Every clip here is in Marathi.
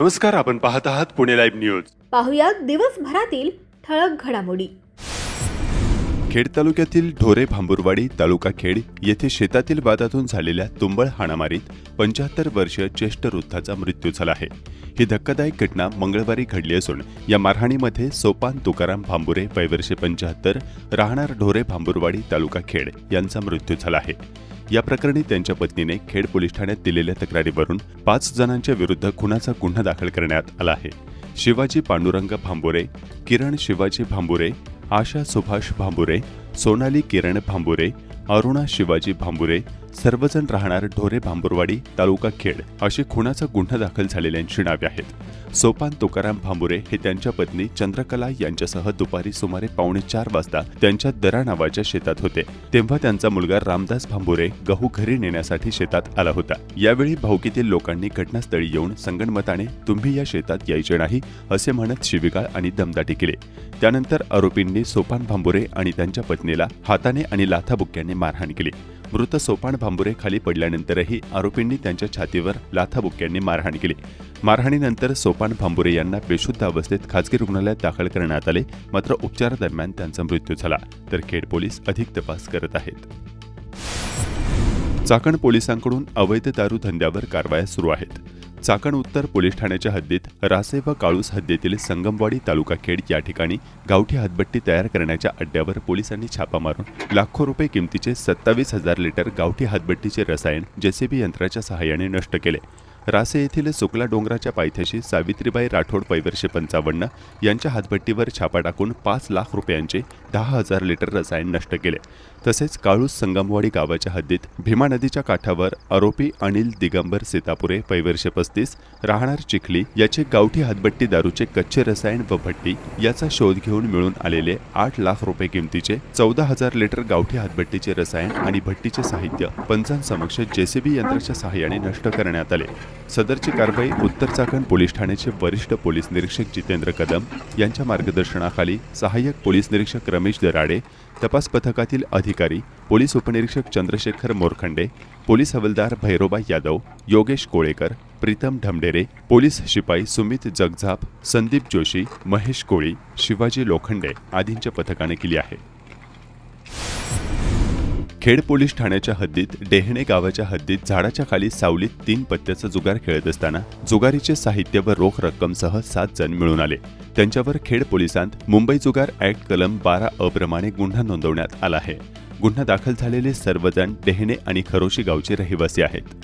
नमस्कार, आपण पाहत आहात पुणे लाईव्ह न्यूज. पाहुयात दिवसभरातील ठळक घडामोडी. खेड तालुक्यातील ढोरे भांबुरवाडी तालुका खेड येथे शेतातील वादातून झालेल्या तुंबळ हाणामारीत 75 वर्षीय ज्येष्ठ वृद्धाचा मृत्यू झाला आहे. ही धक्कादायक घटना मंगळवारी घडली असून या मारहाणीमध्ये सोपान तुकाराम भांबुरे वय वर्षे 75 राहणार ढोरे भांबुरवाडी तालुका खेड यांचा मृत्यू झाला आहे. या प्रकरणी त्यांच्या पत्नीने खेड पोलीस ठाण्यात दिलेल्या तक्रारीवरून 5 जणांच्या विरुद्ध खुनाचा गुन्हा दाखल करण्यात आला आहे. शिवाजी पांडुरंग भांबुरे, किरण शिवाजी भांबुरे, आशा सुभाष भांबुरे, सोनाली किरण भांबुरे, अरुणा शिवाजी भांबुरे सर्वजण राहणार ढोरे भांबुरवाडी तालुका खेड अशी खुनाचा गुन्हा दाखल झालेल्यांची नावे आहेत. सोपान तुकाराम भांबुरे हे त्यांच्या पत्नी चंद्रकला यांच्यासह दुपारी सुमारे 3:45 वाजता त्यांच्या दरा नावाच्या शेतात होते. तेव्हा त्यांचा मुलगा रामदास भांबुरे गहू घरी नेण्यासाठी शेतात आला होता. यावेळी भाऊकीतील लोकांनी घटनास्थळी येऊन संगनमताने तुम्ही या शेतात यायचे नाही असे म्हणत शिवीगाळ आणि दमदाटी केली. त्यानंतर आरोपींनी सोपान भांबुरे आणि त्यांच्या पत्नीला हाताने आणि लाथाबुक्क्यांनी मारहाण केली. मृत सोपान भांबुरे खाली पडल्यानंतरही आरोपींनी त्यांच्या छातीवर लाथाबुक्क्यांनी मारहाण केली. मारहाणीनंतर सोपान भांबुरे यांना बेशुद्ध अवस्थेत खासगी रुग्णालयात दाखल करण्यात आले. मात्र उपचारादरम्यान त्यांचा मृत्यू झाला. तर खेड पोलीस अधिक तपास करत आहेत. चाकण पोलिसांकडून अवैध दारू धंद्यावर कारवाया सुरू आहेत. चाकण उत्तर पोलीस ठाण्याच्या हद्दीत रासे व काळूस हद्दीतील संगमवाडी तालुका खेड या ठिकाणी गावठी हातभट्टी तयार करण्याच्या अड्ड्यावर पोलिसांनी छापा मारून लाखो रुपये किमतीचे 27,000 लिटर गावठी हातभट्टीचे रसायन जेसीबी यंत्राच्या सहाय्याने नष्ट केले. रासे येथील सुकला डोंगराच्या पायथ्याशी सावित्रीबाई राठोड वय वर्षे 55 यांच्या हातभट्टीवर छापा टाकून 5 लाख रुपयांचे 10,000 लिटर रसायन नष्ट केले. तसेच काळूस संगमवाडी गावाच्या हद्दीत भीमा नदीच्या काठावर आरोपी अनिल दिगंबर सीतापुरे वय वर्षे 35 राहणार चिखली याचे गावठी हातभट्टी दारूचे कच्चे रसायन व भट्टी याचा शोध घेऊन मिळून आलेले 8 लाख रुपये किमतीचे 14,000 लिटर गावठी हातभट्टीचे रसायन आणि भट्टीचे साहित्य पंचांसमक्ष जेसीबी यंत्राच्या सहाय्याने नष्ट करण्यात आले. सदरची कारवाई उत्तर चाकण पोलीस ठाण्याचे वरिष्ठ पोलीस निरीक्षक जितेंद्र कदम यांच्या मार्गदर्शनाखाली सहाय्यक पोलीस निरीक्षक रमेश दराडे, तपास पथकातील अधिकारी पोलीस उपनिरीक्षक चंद्रशेखर मोरखंडे, पोलीस हवालदार भैरोबा यादव, योगेश कोळेकर, प्रीतम ढमडेरे, पोलीस शिपाई सुमित जगझाप, संदीप जोशी, महेश कोळी, शिवाजी लोखंडे आदींच्या पथकाने केली आहे. खेड पोलीस ठाण्याच्या हद्दीत डेहणे गावाच्या हद्दीत झाडाच्या खाली सावलीत 3 पत्त्याचा जुगार खेळत असताना जुगारीचे साहित्य व रोख रक्कमसह 7 जण मिळून आले. त्यांच्यावर खेड पोलिसांत मुंबई जुगार ऍक्ट कलम 12 प्रमाणे गुन्हा नोंदवण्यात आला आहे. गुन्हा दाखल झालेले सर्वजण डेहणे आणि खरोशी गावचे रहिवासी आहेत.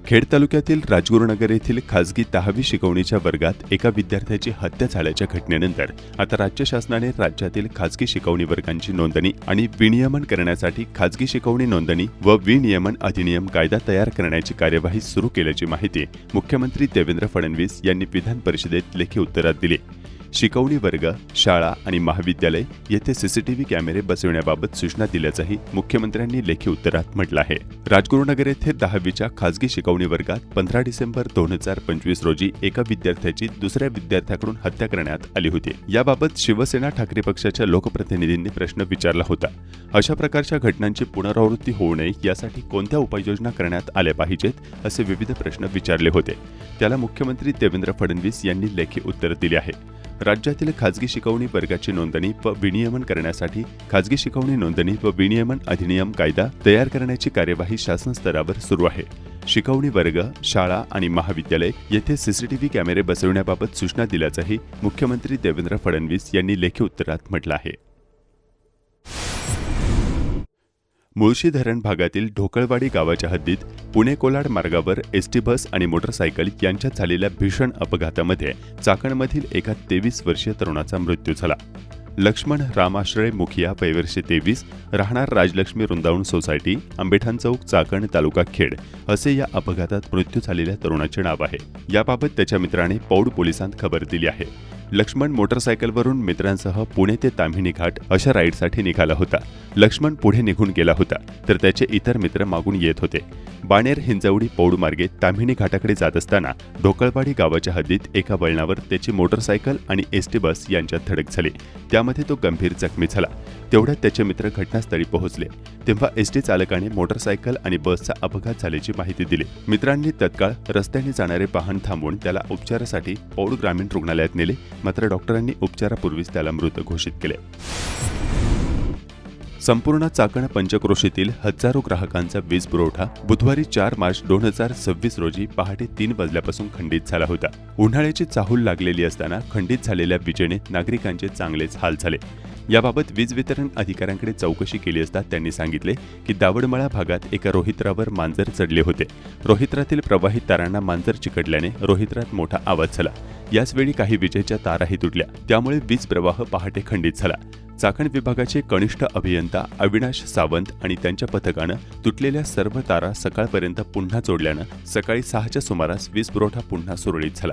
खेड तालुक्यातील राजगुरुनगर येथील खासगी 10वी शिकवणीच्या वर्गात एका विद्यार्थ्याची हत्या झाल्याच्या घटनेनंतर आता राज्य शासनाने राज्यातील खासगी शिकवणी वर्गांची नोंदणी आणि विनियमन करण्यासाठी खासगी शिकवणी नोंदणी व विनियमन अधिनियम कायदा तयार करण्याची कार्यवाही सुरू केल्याची माहिती मुख्यमंत्री देवेंद्र फडणवीस यांनी विधान परिषदेत लेखी उत्तरात दिली. शिकवणी वर्ग, शाळा आणि महाविद्यालय येथे सीसीटीव्ही कॅमेरे बसविण्याबाबत सूचना दिल्याचंही मुख्यमंत्र्यांनी लेखी उत्तरात म्हटलं आहे. राजगुरुनगर येथे 10वीच्या खासगी शिकवणी वर्गात 15 डिसेंबर 2025 रोजी एका विद्यार्थ्याची दुसऱ्या विद्यार्थ्याकडून हत्या करण्यात आली होती. याबाबत शिवसेना ठाकरे पक्षाच्या लोकप्रतिनिधींनी प्रश्न विचारला होता. अशा प्रकारच्या घटनांची पुनरावृत्ती होऊ नये यासाठी कोणत्या उपाययोजना करण्यात आल्या पाहिजेत असे विविध प्रश्न विचारले होते. त्याला मुख्यमंत्री देवेंद्र फडणवीस यांनी लेखी उत्तर दिले आहे. राज्यातील खाजगी शिकवणी वर्गाची नोंदणी व विनियमन करण्यासाठी खाजगी शिकवणी नोंदणी व विनियमन अधिनियम कायदा तयार करण्याची कार्यवाही शासन स्तरावर सुरू आहे. शिकवणी वर्ग, शाळा आणि महाविद्यालय येथे सीसीटीव्ही कॅमेरे बसविण्याबाबत सूचना दिल्याचंही मुख्यमंत्री देवेंद्र फडणवीस यांनी लेखी उत्तरात म्हटलं आहे. मुळशी धरण भागातील ढोकळवाडी गावाच्या हद्दीत पुणे कोलाड मार्गावर एसटी बस आणि मोटरसायकल यांच्यात झालेल्या भीषण अपघातामध्ये चाकणमधील एका 23 वर्षीय तरुणाचा मृत्यू झाला. लक्ष्मण रामाश्रय मुखिया वय वर्षे 23 राहणार राजलक्ष्मी वृंदावन सोसायटी, आंबेठाण चौक, चाकण, तालुका खेड असे या अपघातात मृत्यू झालेल्या तरुणाचे नाव आहे. याबाबत त्याच्या मित्राने पौड पोलिसांत खबर दिली आहे. लक्ष्मण मोटरसायकलवरून मित्रांसह पुणे ते ताम्हिणी घाट अशा राईडसाठी निघाला होता. लक्ष्मण पुढे निघून गेला होता तर त्याचे इतर मित्र मागून येत होते. बाणेर हिंजवडी पौड मार्गे ताम्हिणी घाटाकडे जात असताना ढोकळवाडी गावाच्या हद्दीत एका वळणावर त्याची मोटरसायकल आणि एसटी बस यांच्यात धडक झाली. त्यामध्ये तो गंभीर जखमी झाला. तेवढ्यात त्याचे मित्र घटनास्थळी पोहोचले तेव्हा एसटी चालकाने मोटरसायकल आणि बसचा अपघात झाल्याची माहिती दिली. मित्रांनी तत्काळ रस्त्याने जाणारे वाहन थांबवून त्याला उपचारासाठी पौड ग्रामीण रुग्णालयात नेले, मात्र डॉक्टरांनी उपचारापूर्वीच त्याला मृत घोषित केले. संपूर्ण चाकण पंचक्रोशीतील हजारो ग्राहकांचा वीज पुरवठा बुधवारी 4 मार्च 2026 रोजी पहाटे 3 वाजल्यापासून खंडित झाला होता. उन्हाळ्याची चाहूल लागलेली असताना खंडित झालेल्या विजेने नागरिकांचे चांगलेच हाल झाले. याबाबत वीज वितरण अधिकाऱ्यांकडे चौकशी केली असता त्यांनी सांगितले की दावडमळा भागात एका रोहित्रावर मांजर चढले होते. रोहित्रातील प्रवाहित तारांना मांजर चिकटल्याने रोहित्रात मोठा आवाज झाला. याचवेळी काही विजेच्या ताराही तुटल्या, त्यामुळे वीज प्रवाह पहाटे खंडित झाला. चाकण विभागाचे कनिष्ठ अभियंता अविनाश सावंत आणि त्यांच्या पथकानं तुटलेल्या सर्व तारा सकाळपर्यंत पुन्हा जोडल्यानं सकाळी 6च्या सुमारास वीज पुरवठा पुन्हा सुरळीत झाला.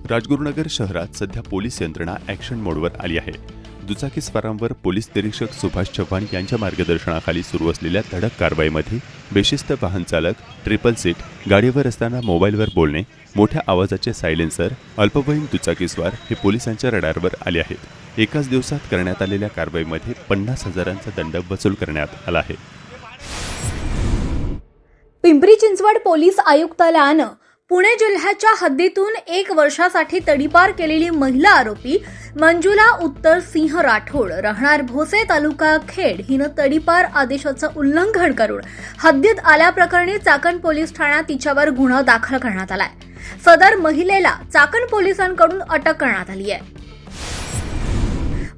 राजगुरुनगर शहरात सध्या पोलीस यंत्रणा ॲक्शन मोडवर आली आहे. दुचाकीस्वारांवर पोलीस निरीक्षक सुभाष चव्हाण यांच्या मार्गदर्शनाखाली सुरू असलेल्या धडक कारवाईमध्ये बेशिस्त वाहन चालक, ट्रिपल सीट, गाडीवर असताना मोबाईलवर बोलणे, मोठ्या आवाजाचे सायलेन्सर, अल्पवयीन दुचाकीस्वार हे पोलिसांच्या रडारवर आले आहेत. एकाच दिवसात करण्यात आलेल्या कारवाईमध्ये 50,000चा दंड वसूल करण्यात आला आहे. पिंपरी चिंचवड पोलीस आयुक्तालयानं पुणे जिल्ह्याच्या हद्दीतून 1 वर्षासाठी तडीपार केलेली महिला आरोपी मंजुला उत्तर सिंह राठोड राहणार भोसे तालुका खेड हिनं तडीपार आदेशाचं उल्लंघन करून हद्दीत आल्याप्रकरणी चाकण पोलीस ठाण्यात तिच्यावर गुन्हा दाखल करण्यात आलाय. सदर महिलेला चाकण पोलिसांकडून अटक करण्यात आली आहे.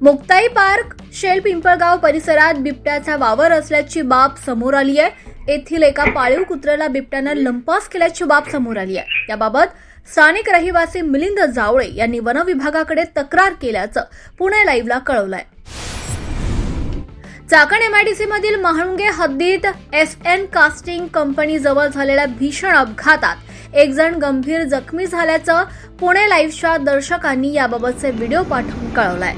मुक्ताई पार्क शेल पिंपळगाव परिसरात बिबट्याचा वावर असल्याची बाब समोर आली आहे. येथील एका पाळीव कुत्र्याला बिबट्यानं लंपास केल्याची बाब समोर आली आहे. याबाबत स्थानिक रहिवासी मिलिंद जावळे यांनी वन विभागाकडे तक्रार केल्याचं पुणे लाईव्हला कळवलंय. चाकण एमआयडीसी मधील महाळुंगे हद्दीत SN कास्टिंग कंपनी जवळ झालेल्या भीषण अपघातात 1 जण गंभीर जखमी झाल्याचं पुणे लाईव्हच्या दर्शकांनी याबाबतचे व्हिडिओ पाठवून कळवलंय.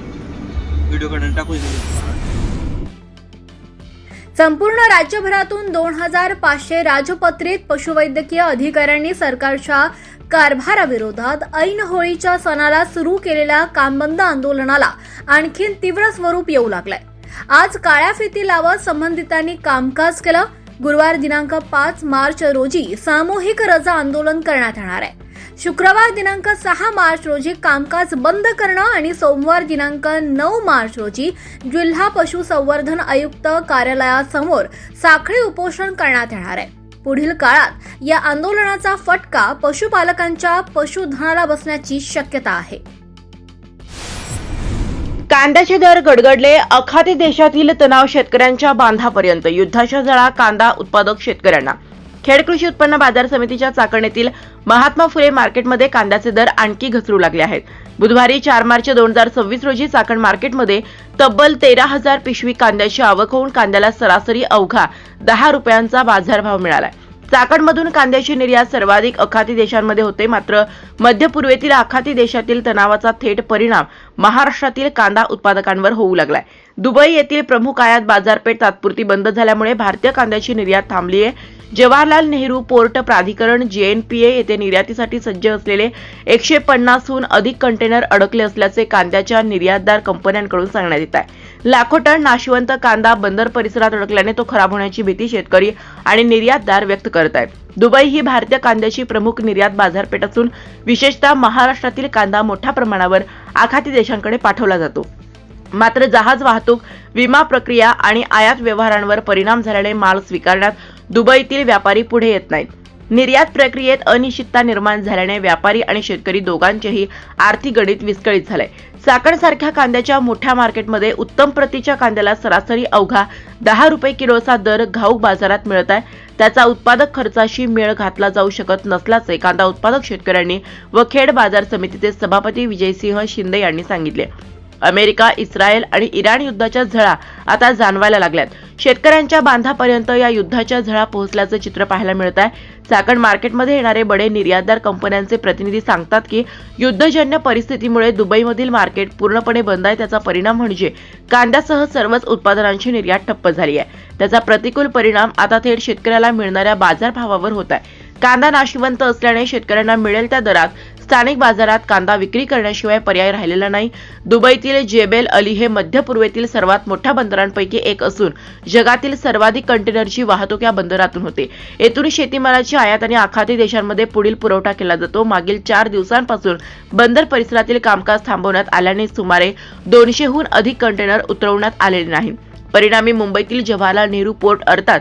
संपूर्ण राज्यभरातून 2,500 राजपत्रित पशुवैद्यकीय अधिकाऱ्यांनी सरकारच्या कारभाराविरोधात ऐन होळीच्या सणाला सुरू केलेल्या कामबंद आंदोलनाला आणखीन तीव्र स्वरूप येऊ लागलंय. आज काळ्या फिती लावत संबंधितांनी कामकाज केलं. गुरुवार दिनांक 5 मार्च रोजी सामूहिक रजा आंदोलन करण्यात येणार आहे. शुक्रवार दिनांक 6 मार्च रोजी कामकाज बंद करणं आणि सोमवार दिनांक 9 मार्च रोजी जिल्हा पशुसंवर्धन आयुक्त कार्यालयासमोर साखळी उपोषण करण्यात येणार आहे. पुढील काळात या आंदोलनाचा फटका पशुपालकांच्या पशुधनाला बसण्याची शक्यता आहे. कांद्याचे दर गडगडले. आखाती देशातील तणाव शेतकऱ्यांच्या बांधापर्यंत. युद्धाच्या झळा कांदा उत्पादक शेतकऱ्यांना. खेड कृषी उत्पन्न बाजार समितीच्या चाकण येथील महात्मा फुले मार्केटमध्ये कांद्याचे दर आणखी घसरू लागले आहेत. बुधवारी 4 मार्च 2026 रोजी चाकण मार्केटमध्ये तब्बल 13,000 पिशवी कांद्याची आवक होऊन कांद्याला सरासरी अवघा 10 रुपयांचा बाजारभाव मिळाला. चाकणमधून कांद्याची निर्यात सर्वाधिक आखाती देशांमध्ये होते. मात्र मध्य पूर्वेतील आखाती देशातील तणावाचा थेट परिणाम महाराष्ट्रातील कांदा उत्पादकांवर होऊ लागलाय. दुबई येथील प्रमुख आयात बाजारपेठ तात्पुरती बंद झाल्यामुळे भारतीय कांद्याची निर्यात थांबली आहे. जवाहरलाल नेहरू पोर्ट प्राधिकरण JNPA येथे निर्यातीसाठी सज्ज असलेले 150हून अधिक कंटेनर अडकले असल्याचे कांद्याच्या निर्यातदार कंपन्यांकडून सांगण्यात येत आहे. लाखो टन नाशवंत कांदा बंदर परिसरात अडकल्याने तो खराब होण्याची भीती शेतकरी आणि निर्यातदार व्यक्त करत आहेत. दुबई ही भारतीय कांद्याची प्रमुख निर्यात बाजारपेठ असून विशेषतः महाराष्ट्रातील कांदा मोठ्या प्रमाणावर आखाती देशांकडे पाठवला जातो. मात्र जहाज वाहतूक, विमा प्रक्रिया आणि आयात व्यवहारांवर परिणाम झाल्याने माल स्वीकारण्यात दुबईतील व्यापारी पुढे येत नाहीत. निर्यात प्रक्रियेत अनिश्चितता निर्माण झाल्याने व्यापारी आणि शेतकरी दोघांचेही आर्थिक गणित विस्कळीत झाले. चाकणसारख्या कांद्याच्या मोठ्या मार्केटमध्ये उत्तम प्रतीच्या कांद्याला सरासरी अवघा 10 रुपये किलोचा दर घाऊक बाजारात मिळत आहे. त्याचा उत्पादक खर्चाशी मेळ घातला जाऊ शकत नसल्याचे कांदा उत्पादक शेतकऱ्यांनी व खेड बाजार समितीचे सभापती विजयसिंह शिंदे यांनी सांगितले. अमेरिका, इस्रायल आणि इराण युद्धाच्या झळा आता जाणवायला लागल्यात. शेतकऱ्यांच्या बांधापर्यंत या युद्धाच्या झळा पोहोचल्याचं चित्र पाहायला मिळत आहे. चाकण मार्केटमध्ये येणारे बडे निर्यातदार कंपन्यांचे प्रतिनिधी सांगतात की युद्धजन्य परिस्थितीमुळे दुबईमधील मार्केट पूर्णपणे बंद आहे. त्याचा परिणाम म्हणजे कांद्यासह सर्वच उत्पादनांची निर्यात ठप्प झाली आहे. त्याचा प्रतिकूल परिणाम आता थेट शेतकऱ्याला मिळणाऱ्या बाजारभावावर होत आहे. कांदा नाशिवंत असल्याने शेतकऱ्यांना मिळेल त्या दरात स्थानिक बाजारात कांदा विक्री करण्याशिवाय पर्याय राहिलेला नाही. दुबईतील जेबेल अली हे मध्य पूर्वेतील सर्वात मोठ्या बंदरांपैकी एक असून जगातील सर्वाधिक कंटेनरची वाहतूक या बंदरातून होते. येथून शेतीमालाची आयात आणि आखाती देशांमध्ये पुढील पुरवठा केला जातो. मागील 4 दिवसांपासून बंदर परिसरातील कामकाज थांबवण्यात आल्याने सुमारे 200हून अधिक कंटेनर उतरवण्यात आलेले नाहीत. परिणामी मुंबईतील जवाहरलाल नेहरू पोर्ट अर्थात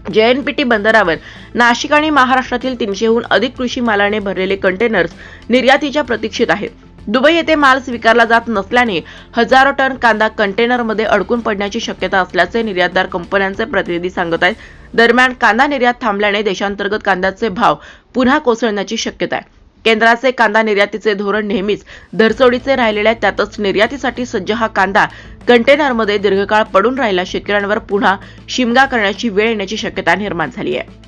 JNPT बंदरावर नाशिक आणि महाराष्ट्रातील 300हून अधिक कृषी मालाने भरलेले कंटेनर्स निर्यातीच्या प्रतीक्षेत आहेत. दुबई येथे माल स्वीकारला जात नसल्याने हजारो टन कांदा कंटेनरमध्ये अडकून पडण्याची शक्यता असल्याचे निर्यातदार कंपन्यांचे प्रतिनिधी सांगत आहेत. दरम्यान कांदा निर्यात थांबल्याने देशांतर्गत कांद्याचे भाव पुन्हा कोसळण्याची शक्यता आहे. केंद्राचे कांदा निर्यातीचे धोरण नेहमीच धरसोडीचे राहिलेले आहे. त्यातच निर्यातीसाठी सज्ज हा कांदा कंटेनरमध्ये दीर्घकाळ पडून राहिला शेतकऱ्यांवर पुन्हा शिमगा करण्याची वेळ येण्याची शक्यता निर्माण झाली आहे.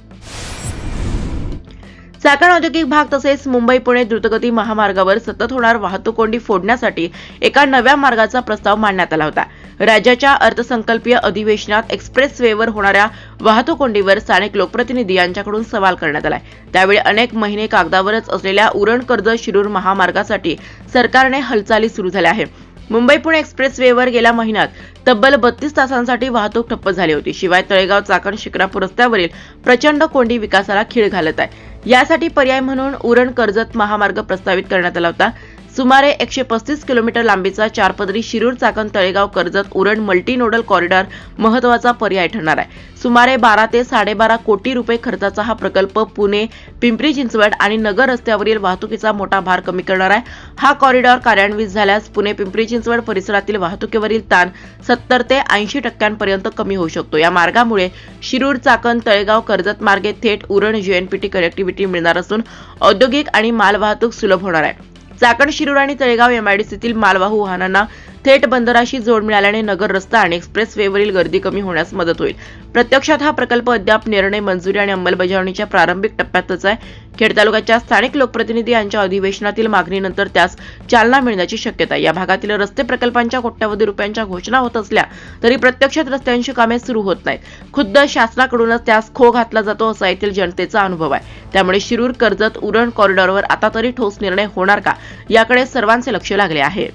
चाकण औद्योगिक भाग तसेच मुंबई पुणे द्रुतगती महामार्गावर सतत होणार वाहतूक कोंडी फोडण्यासाठी एका नव्या मार्गाचा प्रस्ताव मांडण्यात आला होता. राज्याच्या अर्थसंकल्पीय अधिवेशनात एक्सप्रेसवेवर होणाऱ्या वाहतूक कोंडीवर स्थानिक लोकप्रतिनिधी यांच्याकडून सवाल करण्यात आलाय. त्यावेळी अनेक महिने कागदावरच असलेल्या उरण कर्जत शिरूर महामार्गासाठी सरकारने हालचाली सुरू झाल्या आहे. मुंबई पुणे एक्सप्रेसवेवर गेल्या महिन्यात तब्बल 32 तासांसाठी वाहतूक ठप्प झाली होती. शिवाय तळेगाव चाकण शिक्रापूर रस्त्यावरील प्रचंड कोंडी विकासाला खीळ घालत आहे. यासाठी पर्याय म्हणून उरण कर्जत महामार्ग प्रस्तावित करण्यात आला होता. सुमारे 135 किलोमीटर लांबीचा 4पदरी Shirur Chakan Talegaon Karjat Uran multi nodal corridor महत्त्वाचा पर्याय ठरणार आहे. सुमारे 12 ते 12.5 कोटी रुपये खर्चाचा हा प्रकल्प पुणे, पिंपरी चिंचवड आणि नगर रस्त्यावरील वाहतुकीचा मोठा भार कमी करणार आहे. हा कॉरिडॉर कार्यान्वित झाल्यास पुणे पिंपरी चिंचवड परिसरातील वाहतुकीवरील ताण 70 ते 80% कमी होऊ शकतो. या मार्गामुळे शिरूर चाकण तळेगाव कर्जत मार्गे थेट उरण JNPT कनेक्टिव्हिटी मिळणार असून औद्योगिक आणि मालवाहतूक सुलभ होणार आहे. चाकण शिरूर आणि तळेगाव MIDCतील मालवाहू वाहनांना थेट बंदराशी जोड मिळाल्याने नगर रस्ता आणि एक्सप्रेसवेवरील गर्दी कमी होण्यास मदत होईल. प्रत्यक्षात हा प्रकल्प अद्याप निर्णय, मंजुरी आणि अंमलबजावणीच्या प्रारंभिक टप्प्यातच आहे. खेड तालुक्याच्या स्थानिक लोकप्रतिनिधी यांच्या अधिवेशनातील मागणीनंतर त्यास चालना मिळण्याची शक्यता आहे. या भागातील रस्ते प्रकल्पांच्या कोट्यवधी रुपयांच्या घोषणा होत असल्या तरी प्रत्यक्षात रस्त्यांची कामे सुरू होत नाहीत. खुद्द शासनाकडूनच त्यास खो घातला जातो असा येथील जनतेचा अनुभव आहे. त्यामुळे शिरूर कर्जत उरण कॉरिडॉरवर आता तरी ठोस निर्णय होणार का याकडे सर्वांचे लक्ष लागले आहे.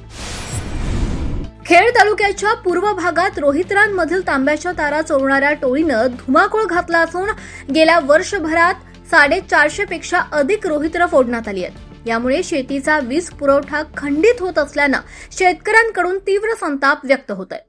खेड तालुक्याच्या पूर्व भागात रोहित्रांमधील तांब्याच्या तारा चोरणाऱ्या टोळीनं धुमाकूळ घातला असून गेल्या वर्षभरात 450 पेक्षा अधिक रोहित्र फोडण्यात आली आहेत. यामुळे शेतीचा वीज पुरवठा खंडित होत असल्यानं शेतकऱ्यांकडून तीव्र संताप व्यक्त होत आहे.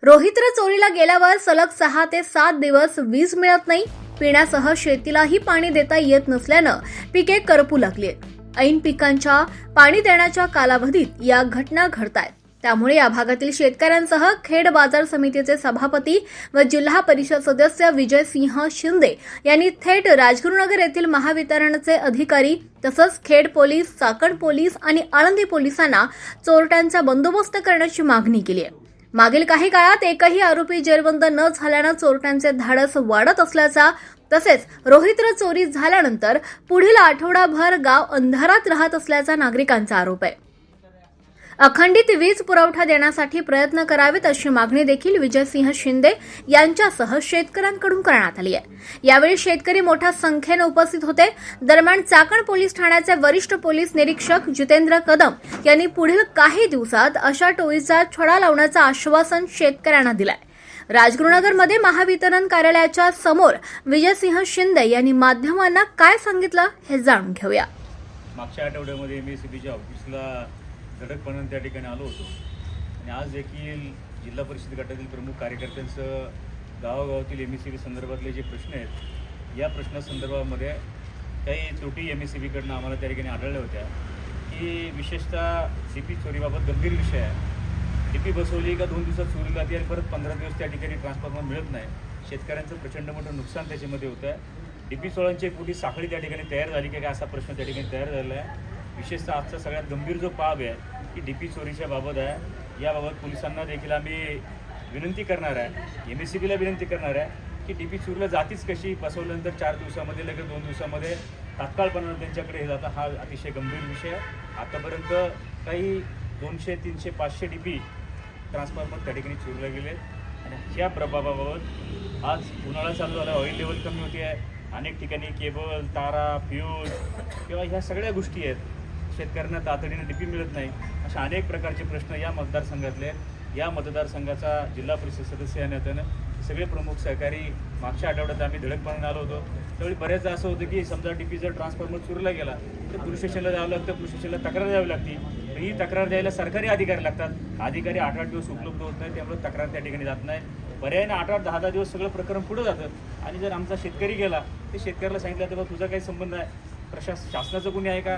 रोहित्र चोरीला गेल्यावर सलग 6 ते 7 दिवस वीज मिळत नाही. पिण्यासह शेतीलाही पाणी देता येत नसल्यानं पिके करपू लागली आहेत. ऐन पिकांच्या पाणी देण्याच्या कालावधीत या घटना घडतायत. त्यामुळे या भागातील शेतकऱ्यांसह खेड बाजार समितीचे सभापती व जिल्हा परिषद सदस्य विजयसिंह शिंदे यांनी थेट राजगुरुनगर येथील महावितरणचे अधिकारी तसंच खेड पोलीस, चाकण पोलीस आणि आळंदी पोलिसांना चोरट्यांचा बंदोबस्त करण्याची मागणी केली आहे. मागील काही काळात एकही आरोपी जेरबंद न झाल्यानं चोरट्यांचे धाडस वाढत असल्याचा तसेच रोहित्र चोरी झाल्यानंतर पुढील आठवडाभर गाव अंधारात राहत असल्याचा नागरिकांचा आरोप आहे. अखंडित वीज पुरवठा देण्यासाठी प्रयत्न करावेत अशी मागणी देखील विजयसिंह शिंदे यांच्यासह शेतकऱ्यांकडून करण्यात आली आहे. यावेळी शेतकरी मोठ्या संख्येने उपस्थित होते. दरम्यान चाकण पोलीस ठाण्याचे वरिष्ठ पोलीस निरीक्षक जितेंद्र कदम यांनी पुढील काही दिवसात अशा टोळीचा छडा लावण्याचं आश्वासन शेतकऱ्यांना दिलंय. राजगुरुनगरमध्ये महावितरण कार्यालयाच्या समोर विजयसिंह शिंदे यांनी माध्यमांना काय सांगितलं हे जाणून घेऊया. मागच्या आठवड्यामध्ये MSCBच्या ऑफिसला धडकपणाने त्या ठिकाणी आलो होतो आणि आज देखील जिल्हा परिषद गटातील प्रमुख कार्यकर्त्यांचं गावागावातील MSCB संदर्भातले जे प्रश्न आहेत या प्रश्नासंदर्भामध्ये काही त्रुटी MSCBकडनं आम्हाला त्या ठिकाणी आढळल्या होत्या की विशेषतः DP चोरीबाबत गंभीर विषय आहे. DP बसवली का 2 दिवसात चोरी जाते आणि परत 15 दिवस त्या ठिकाणी ट्रान्सफॉर्मर मिळत नाही. शेतकऱ्यांचं प्रचंड मोठं नुकसान त्याच्यामध्ये होतं आहे. DP चोरांची एक मोठी साखळी त्या ठिकाणी तयार झाली की काय असा प्रश्न त्या ठिकाणी तयार झालेला आहे. विशेषतः आजचा सगळ्यात गंभीर जो बाब आहे की DP चोरीच्या बाबत आहे. याबाबत पोलिसांना देखील आम्ही विनंती करणार आहे, MSCBला विनंती करणार आहे की DP चोरीला जातीच कशी, बसवल्यानंतर 4 दिवसामध्ये लगेच 2 दिवसामध्ये तात्काळपणानं त्यांच्याकडे हे जातं, हा अतिशय गंभीर विषय आहे. आतापर्यंत काही 200, 300, 500 DP ट्रान्सफॉर्मर त्या ठिकाणी चोरीला गेले आणि ह्या प्रभावाबाबत आज उन्हाळा चालू झाला, ऑइल लेवल कमी होते आहे, अनेक ठिकाणी केबल, तारा, फ्यूज किंवा ह्या सगळ्या गोष्टी आहेत. शेतकऱ्यांना तातडीने DP मिळत नाही, अशा अनेक प्रकारचे प्रश्न या मतदारसंघातले आहेत. या मतदारसंघाचा जिल्हा परिषद सदस्य या नात्यानं सगळे प्रमुख सहकारी मागच्या आठवड्यात आम्ही धडकपणाने आलो होतो. त्यावेळी बऱ्याचदा असं होतं की समजा DP जर ट्रान्सफॉर्मर चोरीला गेला तर पोलीस स्टेशनला जावं लागतं, पोलीस स्टेशनला तक्रार द्यावी लागते. तर ही तक्रार द्यायला सरकारी अधिकारी लागतात, अधिकारी 8-8 दिवस उपलब्ध होत नाही, त्यामुळे तक्रार त्या ठिकाणी जात नाही. पर्यायाने 8-8, 10-10 दिवस सगळं प्रकरण पुढं जातं आणि जर आमचा शेतकरी गेला ते शेतकऱ्याला सांगितलं तर तुझा काही संबंध आहे, शासनाचं कुणी आहे का,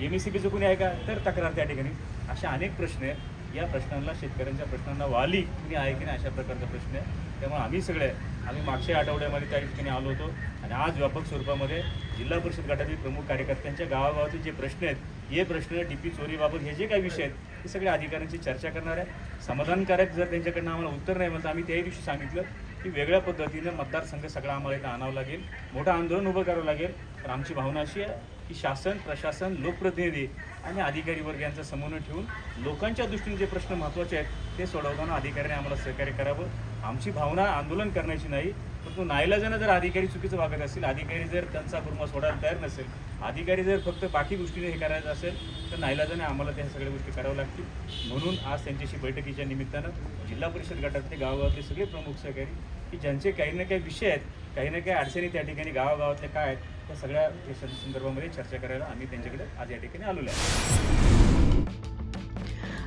MSCBचं कुणी आहे का, तर तक्रार त्या ठिकाणी. अशा अनेक प्रश्न आहेत. या प्रश्नांना, शेतकऱ्यांच्या प्रश्नांना वाली कुणी आहे की नाही अशा प्रकारचा प्रश्न आहे. त्यामुळे आम्ही मागच्या आठवड्यामध्ये त्या ठिकाणी आलो होतो आणि आज व्यापक स्वरूपामध्ये जिल्हा परिषद गटातील प्रमुख कार्यकर्त्यांच्या गावागावातील जे प्रश्न आहेत, हे प्रश्न DP चोरीबाबत हे जे काही विषय आहेत ते सगळ्या अधिकाऱ्यांची चर्चा करणार आहे. समाधानकारक जर त्यांच्याकडनं आम्हाला उत्तर नाही म्हणतं आम्ही त्याही दिवशी सांगितलं की वेगळ्या पद्धतीनं मतदारसंघ सगळा आम्हाला इथं आणावं लागेल, मोठं आंदोलन उभं करावं लागेल. तर आमची भावना अशी आहे की शासन, प्रशासन, लोकप्रतिनिधी आणि अधिकारी वर्ग यांचा समन्वय ठेवून लोकांच्या दृष्टीने जे प्रश्न महत्त्वाचे आहेत ते सोडवताना अधिकाऱ्यांनी आम्हाला सहकार्य करावं. आमची भावना आंदोलन करण्याची नाही, परंतु नाईलाजानं जर अधिकारी चुकीचं वागत असेल, अधिकारी जर त्यांचा कुर्मा सोडायला तयार नसेल, अधिकारी जर फक्त बाकी गोष्टीने हे करायचं असेल तर नाईलाजाने आम्हाला त्या सगळ्या गोष्टी कराव्या लागतील. म्हणून आज त्यांच्याशी बैठकीच्या निमित्तानं जिल्हा परिषद गटातले गावागावातले सगळे प्रमुख सहकारी की ज्यांचे काही ना काही विषय आहेत, काही ना काही अडचणी त्या ठिकाणी गावागावातल्या काय आहेत त्या सगळ्या संदर्भामध्ये चर्चा करायला आम्ही त्यांच्याकडे आज या ठिकाणी आलेलो आहे.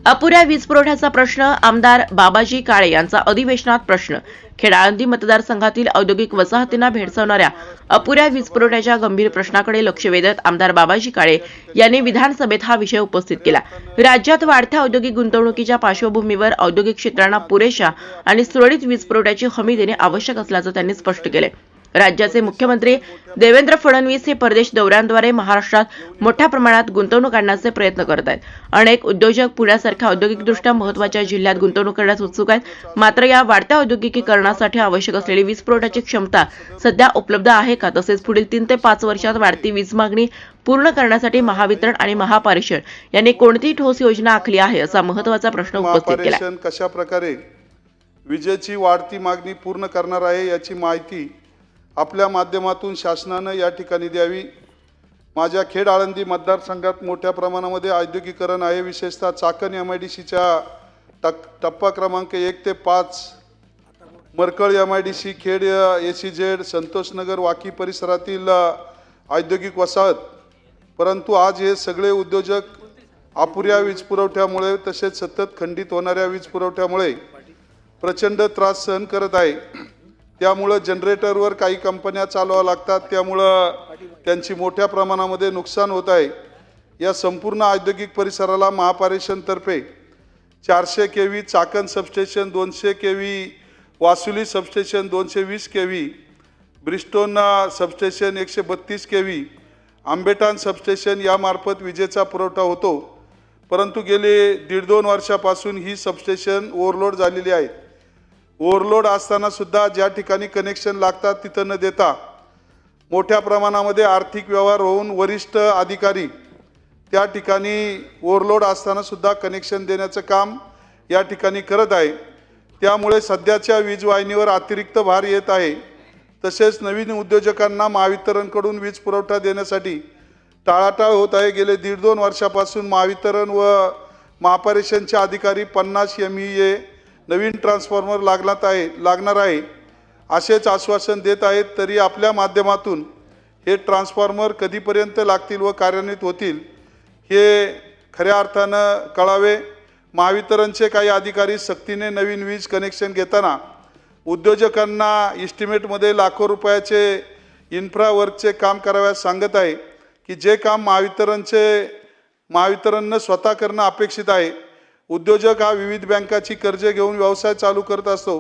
अपुऱ्या वीज पुरवठ्याचा प्रश्न, आमदार बाबाजी काळे यांचा अधिवेशनात प्रश्न. खेड आळंदी मतदारसंघातील औद्योगिक वसाहतींना भेडसावणाऱ्या अपुऱ्या वीज पुरवठ्याच्या गंभीर प्रश्नाकडे लक्ष वेधत आमदार बाबाजी काळे यांनी विधानसभेत हा विषय उपस्थित केला. राज्यात वाढत्या औद्योगिक गुंतवणुकीच्या पार्श्वभूमीवर औद्योगिक क्षेत्रांना पुरेशा आणि सुरळीत वीज पुरवठ्याची हमी देणे आवश्यक असल्याचं त्यांनी स्पष्ट केले. राज्याचे मुख्यमंत्री देवेंद्र फडणवीस हे परदेश दौऱ्यांद्वारे महाराष्ट्रात मोठ्या प्रमाणात गुंतवणूक करण्याचे प्रयत्न करत आहेत. अनेक उद्योजक पुण्यासारख्या औद्योगिकदृष्ट्या महत्त्वाच्या जिल्ह्यात गुंतवणूक करण्यास उत्सुक आहेत. मात्र या वाढत्या औद्योगिकीकरणासाठी आवश्यक असलेली वीज पुरवठ्याची क्षमता सध्या उपलब्ध आहे का, तसेच पुढील 3 ते 5 वर्षात वाढती वीज मागणी पूर्ण करण्यासाठी महावितरण आणि महापारेषण यांनी कोणती ठोस योजना आखली आहे, असा महत्त्वाचा प्रश्न उपस्थित केला. कशा प्रकारे विजेची वाढती मागणी पूर्ण करणार आहे याची माहिती आपल्या माध्यमातून शासनानं या ठिकाणी द्यावी. माझ्या खेड आळंदी मतदारसंघात मोठ्या प्रमाणामध्ये औद्योगिकरण आहे. विशेषतः चाकण MIDCच्या टप्पा क्रमांक 1 ते 5, मरकळ MIDC, खेड SEZ, संतोषनगर, वाकी परिसरातील औद्योगिक वसाहत. परंतु आज हे सगळे उद्योजक अपुऱ्या वीज पुरवठ्यामुळे तसेच सतत खंडित होणाऱ्या वीज पुरवठ्यामुळे प्रचंड त्रास सहन करत आहे. त्यामुळं जनरेटरवर काही कंपन्या चालवाव्या लागतात, त्यामुळं त्यांची मोठ्या प्रमाणामध्ये नुकसान होत आहे. या संपूर्ण औद्योगिक परिसराला महापारेषणतर्फे 400 kV Chakan substation, 200 kV Vasuli substation, 220 kV Bridgestone substation, 132 kV Ambethan substation यामार्फत विजेचा पुरवठा होतो. परंतु गेले 1.5-2 वर्षापासून ही सबस्टेशन ओव्हरलोड झालेली आहेत. ओव्हरलोड असताना सुद्धा ज्या ठिकाणी कनेक्शन लागतात तिथं न देता मोठ्या प्रमाणामध्ये आर्थिक व्यवहार होऊन वरिष्ठ अधिकारी त्या ठिकाणी ओव्हरलोड असताना सुद्धा कनेक्शन देण्याचं काम या ठिकाणी करत आहे. त्यामुळे सध्याच्या वीज वाहिनीवर अतिरिक्त भार येत आहे. तसेच नवीन उद्योजकांना महावितरणकडून वीज पुरवठा देण्यासाठी टाळाटाळ होत आहे. गेले 1.5-2 वर्षापासून महावितरण व महापारेषणचे अधिकारी 50 MVA नवीन ट्रान्सफॉर्मर लागणार आहे असेच आश्वासन देत आहेत. तरी आपल्या माध्यमातून हे ट्रान्सफॉर्मर कधीपर्यंत लागतील व कार्यान्वित होतील हे खऱ्या अर्थानं कळावे. महावितरणचे काही अधिकारी सक्तीने नवीन वीज कनेक्शन घेताना उद्योजकांना इस्टिमेटमध्ये लाखो रुपयाचे इन्फ्रावर्कचे काम कराव्यास सांगत आहे की जे काम महावितरणनं स्वतः करणं अपेक्षित आहे. उद्योजक हा विविध बँकाची कर्जे घेऊन व्यवसाय चालू करत असतो,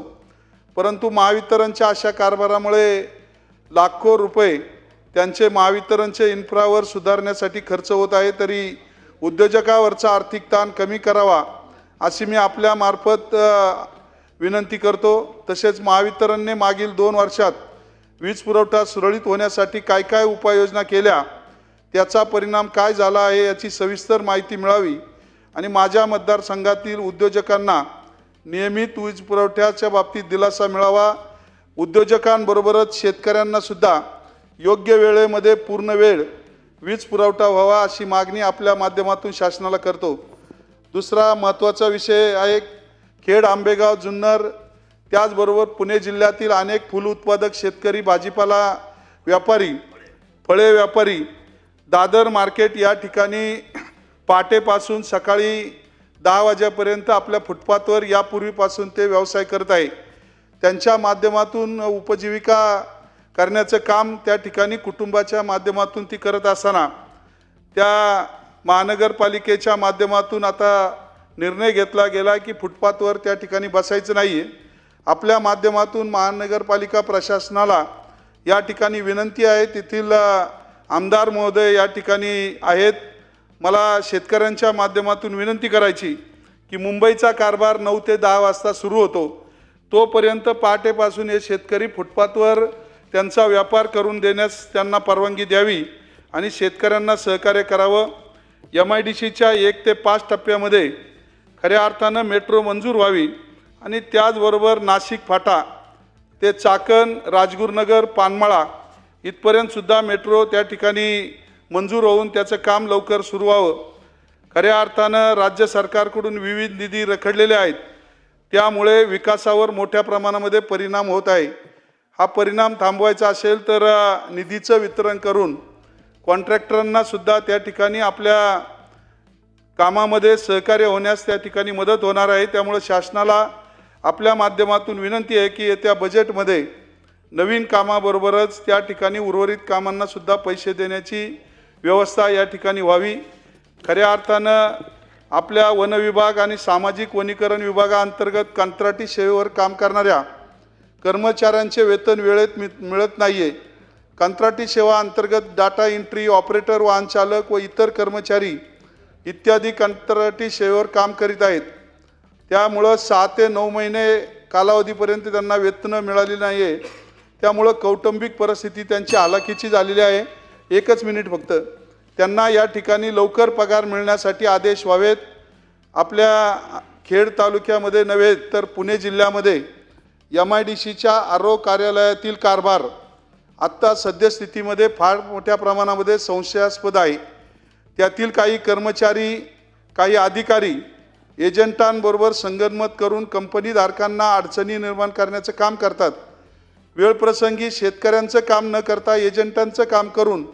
परंतु महावितरणच्या अशा कारभारामुळे लाखो रुपये त्यांचे महावितरणचे इन्फ्रावर सुधारण्यासाठी खर्च होत आहे. तरी उद्योजकावरचा आर्थिक ताण कमी करावा अशी मी आपल्या मार्फत विनंती करतो। तसेच महावितरणने मागील 2 वर्षात वीज पुरवठा सुरळीत होण्यासाठी काय काय उपाययोजना केल्या, त्याचा परिणाम काय झाला आहे याची सविस्तर माहिती मिळावी आणि माझ्या मतदारसंघातील उद्योजकांना नियमित वीज पुरवठ्याच्या बाबतीत दिलासा मिळावा। उद्योजकांबरोबरच शेतकऱ्यांना सुद्धा योग्य वेळेमध्ये पूर्ण वेळ वीज पुरवठा व्हावा अशी मागणी आपल्या माध्यमातून शासनाला करतो। दुसरा महत्त्वाचा विषय आहे खेड, आंबेगाव, जुन्नर, त्याचबरोबर पुणे जिल्ह्यातील अनेक फूल उत्पादक शेतकरी, भाजीपाला व्यापारी, फळे व्यापारी, दादर मार्केट या ठिकाणी पहाटेपासून सकाळी 10 वाजेपर्यंत आपल्या फुटपाथवर यापूर्वीपासून ते व्यवसाय करत आहे। त्यांच्या माध्यमातून उपजीविका करण्याचं काम त्या ठिकाणी कुटुंबाच्या माध्यमातून ती करत असताना त्या महानगरपालिकेच्या माध्यमातून आता निर्णय घेतला गेला की फुटपाथवर त्या ठिकाणी बसायचं नाही आहे। आपल्या माध्यमातून महानगरपालिका प्रशासनाला या ठिकाणी विनंती आहे, तेथील आमदार महोदय या ठिकाणी आहेत, मला शेतकऱ्यांच्या माध्यमातून विनंती करायची की मुंबईचा कारभार 9 ते 10 वाजता सुरू होतो, तोपर्यंत पहाटेपासून हे शेतकरी फुटपाथवर त्यांचा व्यापार करून देण्यास त्यांना परवानगी द्यावी आणि शेतकऱ्यांना सहकार्य करावं। MIDCच्या 1 ते 5 टप्प्यामध्ये खऱ्या अर्थानं मेट्रो मंजूर व्हावी आणि त्याचबरोबर नाशिक फाटा ते चाकण, राजगुरुनगर, पानमाळा इथपर्यंत सुद्धा मेट्रो त्या ठिकाणी मंजूर होऊन त्याचं काम लवकर सुरू व्हावं। खऱ्या अर्थानं राज्य सरकारकडून विविध निधी रखडलेले आहेत, त्यामुळे विकासावर मोठ्या प्रमाणामध्ये परिणाम होत आहे। हा परिणाम थांबवायचा असेल तर निधीचं वितरण करून कॉन्ट्रॅक्टरांना सुद्धा त्या ठिकाणी आपल्या कामामध्ये सहकार्य होण्यास त्या ठिकाणी मदत होणार आहे। त्यामुळे शासनाला आपल्या माध्यमातून विनंती आहे की येत्या बजेटमध्ये नवीन कामाबरोबरच त्या ठिकाणी उर्वरित कामांना सुद्धा पैसे देण्याची व्यवस्था या ठिकाणी व्हावी। खऱ्या अर्थानं आपल्या वन विभाग आणि सामाजिक वनीकरण विभागाअंतर्गत कंत्राटी सेवेवर काम करणाऱ्या कर्मचाऱ्यांचे वेतन वेळेत मिळत नाही आहे। कंत्राटी सेवा अंतर्गत डाटा एंट्री ऑपरेटर, वाहन चालक व इतर कर्मचारी इत्यादी कंत्राटी सेवेवर काम करीत आहेत। त्यामुळं 6 ते 9 महिने कालावधीपर्यंत त्यांना वेतन मिळाली नाही आहे। त्यामुळं कौटुंबिक परिस्थिती त्यांची हालाखीची झालेली आहे। एकच मिनिट फक्त, त्यांना या ठिकाणी लवकर पगार मिळण्यासाठी आदेश व्हावेत। आपल्या खेड तालुक्यामध्ये नव्हे तर पुणे जिल्ह्यामध्ये MIDCच्या आरो कार्यालयातील कारभार आत्ता सद्यस्थितीमध्ये फार मोठ्या प्रमाणामध्ये संशयास्पद आहे। त्यातील काही कर्मचारी, काही अधिकारी एजंटांबरोबर संगनमत करून कंपनीधारकांना अडचणी निर्माण करण्याचं काम करतात। वेळप्रसंगी शेतकऱ्यांचं काम न करता एजंटांचं काम करून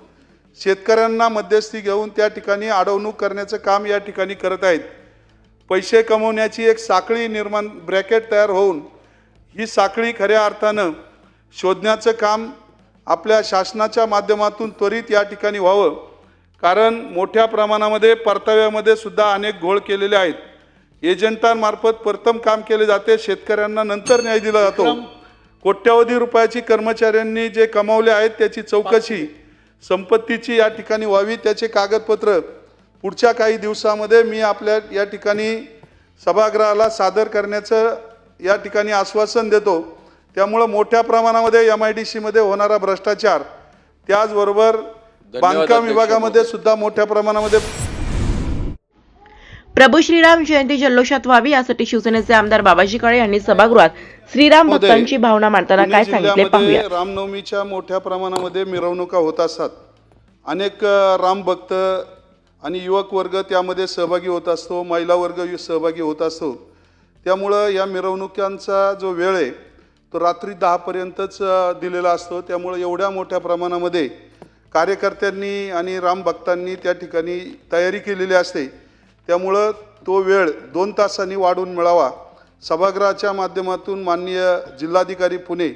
शेतकऱ्यांना मध्यस्थी घेऊन त्या ठिकाणी अडवणूक करण्याचं काम या ठिकाणी करत आहेत। पैसे कमवण्याची एक साखळी निर्माण, ब्रॅकेट तयार होऊन ही साखळी खऱ्या अर्थानं शोधण्याचं काम आपल्या शासनाच्या माध्यमातून त्वरित या ठिकाणी व्हावं। कारण मोठ्या प्रमाणामध्ये परताव्यामध्ये सुद्धा अनेक घोळ केलेले आहेत। एजंटांमार्फत प्रथम काम केले जाते, शेतकऱ्यांना नंतर न्याय दिला जातो। कोट्यवधी रुपयाची कर्मचाऱ्यांनी जे कमावले आहेत त्याची चौकशी संपत्तीची या ठिकाणी व्हावी, त्याचे कागदपत्र पुढच्या काही दिवसामध्ये मी आपल्या या ठिकाणी सभागृहाला सादर करण्याचं या ठिकाणी आश्वासन देतो। त्यामुळे मोठ्या प्रमाणामध्ये MIDC मध्ये होणारा भ्रष्टाचार, त्याचबरोबर बांधकाम विभागामध्ये सुद्धा मोठ्या प्रमाणामध्ये प्रभू श्रीराम जयंती जल्लोषात व्हावी यासाठी शिवसेनेचे आमदार बाबाजी काळे यांनी सभागृहात श्रीराम भक्तांची भावना मांडताना काय सांगितले पाहूया। रामनवमीच्या मोठ्या प्रमाणामध्ये मिरवणुका होत असतात। अनेक राम भक्त आणि युवक वर्ग त्यामध्ये सहभागी होत असतो, महिला वर्ग सहभागी होत असतो। त्यामुळं या मिरवणुकांचा जो वेळ आहे तो रात्री 10 पर्यंतच दिलेला असतो। त्यामुळे एवढ्या मोठ्या प्रमाणामध्ये कार्यकर्त्यांनी आणि राम भक्तांनी त्या ठिकाणी तयारी केलेली असते। त्यामुळं तो वेळ 2 तासांनी वाढवून मिळावा, सभागृहाच्या माध्यमातून माननीय जिल्हाधिकारी पुणे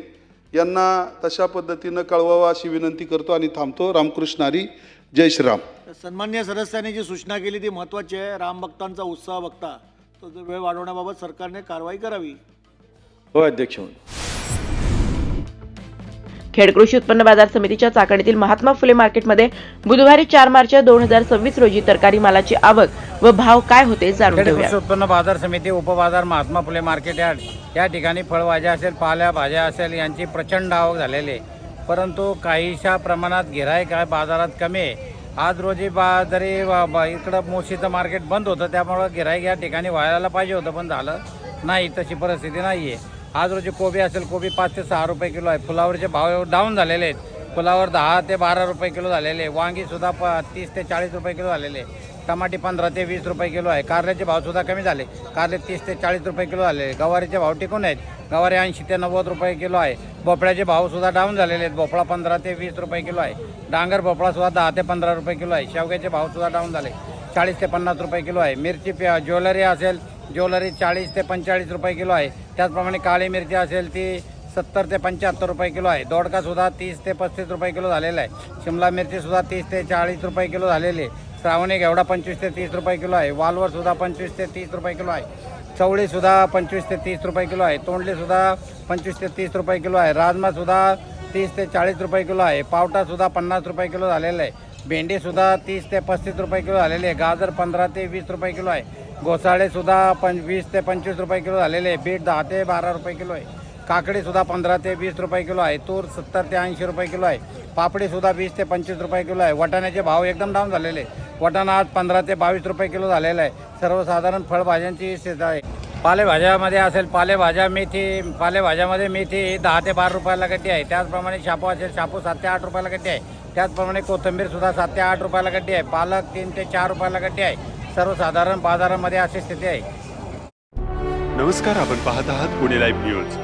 यांना तशा पद्धतीनं कळवावा अशी विनंती करतो आणि थांबतो। रामकृष्ण हरी, जय श्रीराम। सन्माननीय सदस्यांनी जी सूचना केली ती महत्त्वाची आहे। राम भक्तांचा उत्साह बघता तो वेळ वाढवण्याबाबत सरकारने कारवाई करावी। हो अध्यक्ष। खेड कृषी उत्पन्न बाजार समितीच्या चाकणीतील महात्मा फुले मार्केटमध्ये बुधवारी 4 मार्च 2026 रोजी तरकारी मालाची आवक व भाव काय होते जाणून खेड घेऊया. कृषी उत्पन्न बाजार समिती उपबाजार महात्मा फुले मार्केट यार्ड या ठिकाणी फळभाज्या असेल, पाल्या भाज्या असेल यांची प्रचंड आवक झालेली आहे. परंतु काहीशा प्रमाणात गिऱ्हाईक आहे, बाजारात कमी आहे. आज रोजी जरी इकडं मोशीचं मार्केट बंद होतं, त्यामुळं गिऱ्हाईक या ठिकाणी व्हायला पाहिजे होतं, पण झालं नाही. तशी परिस्थिती नाही आहे. आज रोजी कोबी असेल, कोबी 5 ते 6 रुपये किलो आहे. फुलावरचे भाव डाऊन झालेले आहेत. फुलावर 10 ते 12 रुपये किलो झालेले आहे. वांगीसुद्धा 30 ते 40 रुपये किलो झालेले आहे. टमाटे 15 ते 20 रुपये किलो आहे. कारल्याचे भावसुद्धा कमी झाले. कारले 30 ते 40 रुपये किलो झाले. गवारीचे भाव टिकून आहेत. गवारी 80 ते 90 रुपये किलो आहे. भोपळ्याचे भावसुद्धा डाऊन झालेले आहेत. भोपळा 15 ते 20 रुपये किलो आहे. डांगर भोपळासुद्धा 10 ते 15 रुपये किलो आहे. शेवग्याचे भावसुद्धा डाऊन झाले. 40 ते 50 रुपये किलो आहे. मिरची ज्वेलरी असेल, ज्वेलरी 40 ते 45 रुपये किलो आहे. त्याचप्रमाणे काळी मिरची असेल ती 70 ते 75 रुपये किलो आहे. दोडकासुद्धा 30 ते 35 रुपये किलो झालेला आहे. शिमला मिरचीसुद्धा 30 ते 40 रुपये किलो झालेली आहे. श्रावणी घेवडा 25 ते 30 रुपये किलो आहे. वालवरसुद्धा 25 ते 30 रुपये किलो आहे. चवळीसुद्धा 25 ते 30 रुपये किलो आहे. तोंडलीसुद्धा 25 ते 30 रुपये किलो आहे. राजमासुद्धा 30 ते 40 रुपये किलो आहे. पावटासुद्धा 50 रुपये किलो झालेला आहे. भेंडीसुद्धा 30 ते 35 रुपये किलो झालेली आहे. गाजर 15 ते 20 रुपये किलो आहे. घोसाळेसुद्धा 20 ते 25 रुपये किलो झालेले आहे. बीट 10 ते 12 रुपये किलो आहे. काकडीसुद्धा 15 ते 20 रुपये किलो आहे. तूर 70 ते 80 रुपये किलो आहे. पापडीसुद्धा 20 ते 25 रुपये किलो आहे. वाटाण्याचे भाव एकदम डाऊन झालेले आहे. वाटाणा आज 15 ते 22 रुपये किलो झालेला आहे. सर्वसाधारण फळभाज्यांची स्थिती आहे. पालेभाज्यामध्ये असेल, पालेभाज्यामध्ये मेथी 10 ते 12 रुपयाला गड्डी आहे. त्याचप्रमाणे शापू असेल, शापू 7 ते 8 रुपयाला गड्डी आहे. त्याचप्रमाणे कोथिंबीरसुद्धा 7 ते 8 रुपयाला गड्डी आहे. पालक 3 ते 4 रुपयाला गड्डी आहे. सर्वसाधारण बाजारामध्ये अशी स्थिती आहे. नमस्कार, आपण पाहत आहात पुणे लाईव्ह न्यूज.